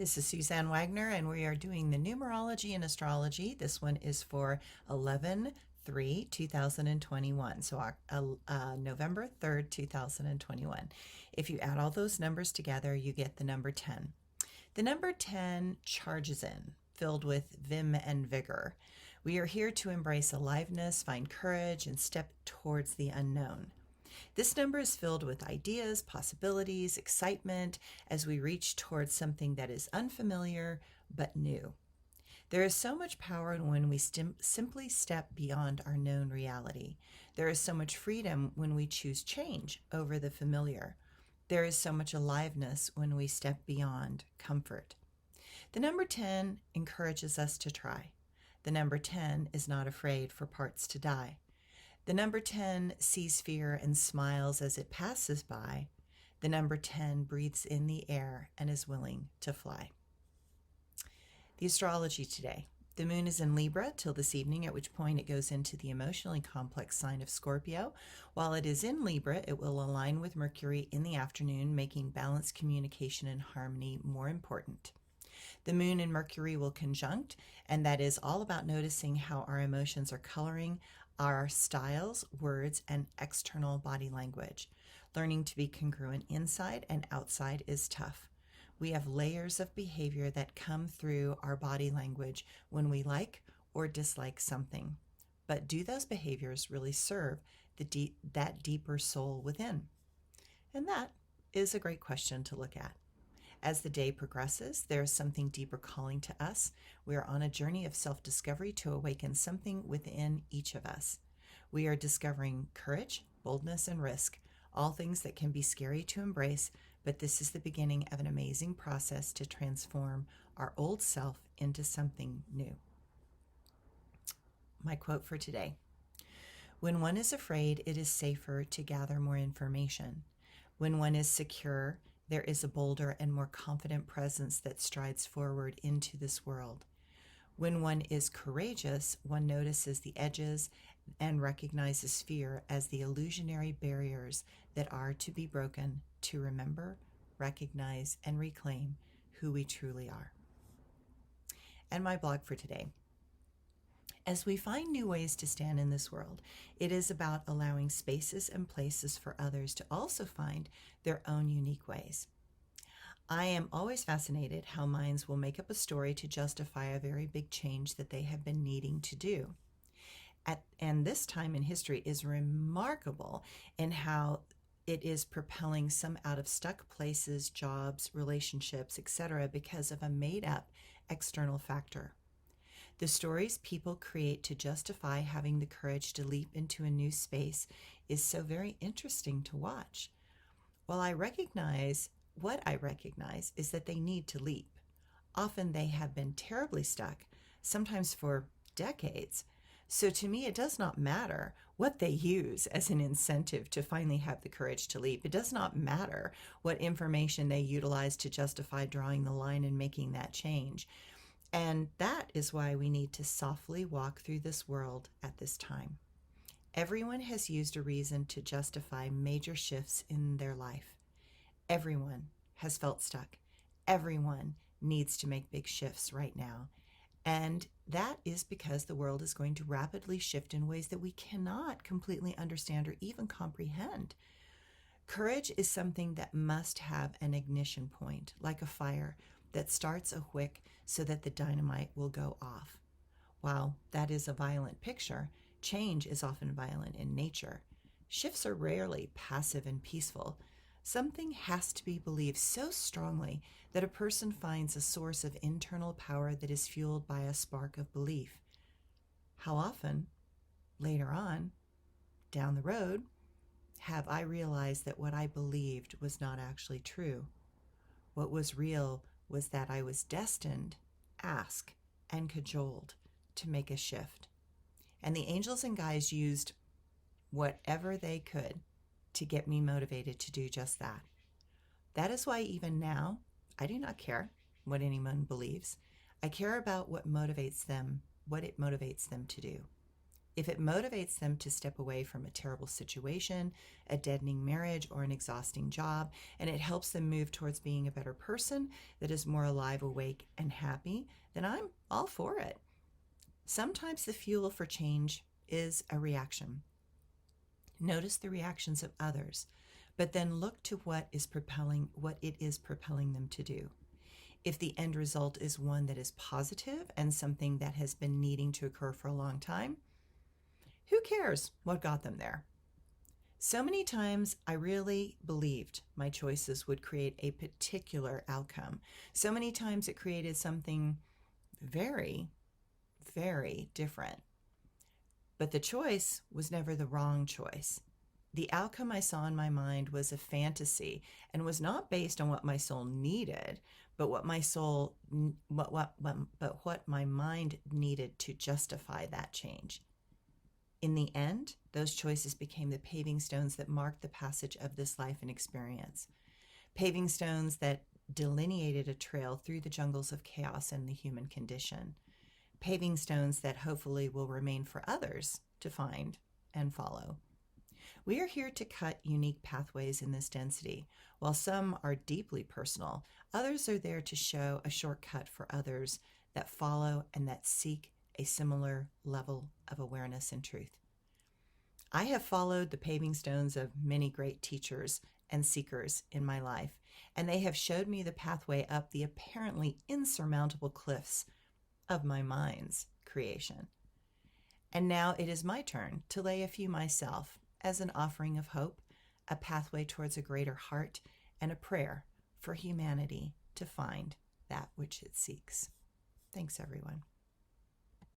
This is Suzanne Wagner, and we are doing the Numerology and Astrology. This one is for 11/3/2021, so November 3rd, 2021. If you add all those numbers together, you get the number 10. The number 10 charges in, filled with vim and vigor. We are here to embrace aliveness, find courage, and step towards the unknown. This number is filled with ideas, possibilities, excitement as we reach towards something that is unfamiliar but new. There is so much power when we simply step beyond our known reality. There is so much freedom when we choose change over the familiar. There is so much aliveness when we step beyond comfort. The number 10 encourages us to try. The number 10 is not afraid for parts to die. The number 10 sees fear and smiles as it passes by. The number 10 breathes in the air and is willing to fly. The astrology today. The moon is in Libra till this evening, at which point it goes into the emotionally complex sign of Scorpio. While it is in Libra, it will align with Mercury in the afternoon, making balanced communication and harmony more important. The moon and Mercury will conjunct, and that is all about noticing how our emotions are coloring our styles, words, and external body language. Learning to be congruent inside and outside is tough. We have layers of behavior that come through our body language when we like or dislike something. But do those behaviors really serve that deeper soul within? And that is a great question to look at. As the day progresses, there is something deeper calling to us. We are on a journey of self-discovery to awaken something within each of us. We are discovering courage, boldness, and risk, all things that can be scary to embrace, but this is the beginning of an amazing process to transform our old self into something new. My quote for today: when one is afraid, it is safer to gather more information. When one is secure, there is a bolder and more confident presence that strides forward into this world. When one is courageous, one notices the edges and recognizes fear as the illusionary barriers that are to be broken to remember, recognize, and reclaim who we truly are. And my blog for today. As we find new ways to stand in this world, it is about allowing spaces and places for others to also find their own unique ways. I am always fascinated how minds will make up a story to justify a very big change that they have been needing to do. And this time in history is remarkable in how it is propelling some out of stuck places, jobs, relationships, etc., because of a made-up external factor. The stories people create to justify having the courage to leap into a new space is so very interesting to watch. While what I recognize is that they need to leap. Often they have been terribly stuck, sometimes for decades. So to me, it does not matter what they use as an incentive to finally have the courage to leap. It does not matter what information they utilize to justify drawing the line and making that change. And that is why we need to softly walk through this world at this time. Everyone has used a reason to justify major shifts in their life. Everyone has felt stuck. Everyone needs to make big shifts right now. And that is because the world is going to rapidly shift in ways that we cannot completely understand or even comprehend. Courage is something that must have an ignition point, like a fire that starts a wick so that the dynamite will go off. While that is a violent picture, change is often violent in nature. Shifts are rarely passive and peaceful. Something has to be believed so strongly that a person finds a source of internal power that is fueled by a spark of belief. How often, later on, down the road, have I realized that what I believed was not actually true? What was real was that I was destined, asked, and cajoled to make a shift. And the angels and guides used whatever they could to get me motivated to do just that. That is why even now, I do not care what anyone believes. I care about what it motivates them to do. If it motivates them to step away from a terrible situation, a deadening marriage, or an exhausting job, and it helps them move towards being a better person that is more alive, awake, and happy, then I'm all for it. Sometimes the fuel for change is a reaction. Notice the reactions of others, but then look to what it is propelling them to do. If the end result is one that is positive and something that has been needing to occur for a long time, who cares what got them there? So many times I really believed my choices would create a particular outcome. So many times it created something very, very different. But the choice was never the wrong choice. The outcome I saw in my mind was a fantasy and was not based on what my soul needed, but what my mind needed to justify that change. In the end, those choices became the paving stones that marked the passage of this life and experience. Paving stones that delineated a trail through the jungles of chaos and the human condition. Paving stones that hopefully will remain for others to find and follow. We are here to cut unique pathways in this density. While some are deeply personal, others are there to show a shortcut for others that follow and that seek a similar level of awareness and truth. I have followed the paving stones of many great teachers and seekers in my life, and they have showed me the pathway up the apparently insurmountable cliffs of my mind's creation. And now it is my turn to lay a few myself as an offering of hope, a pathway towards a greater heart, and a prayer for humanity to find that which it seeks. Thanks, everyone.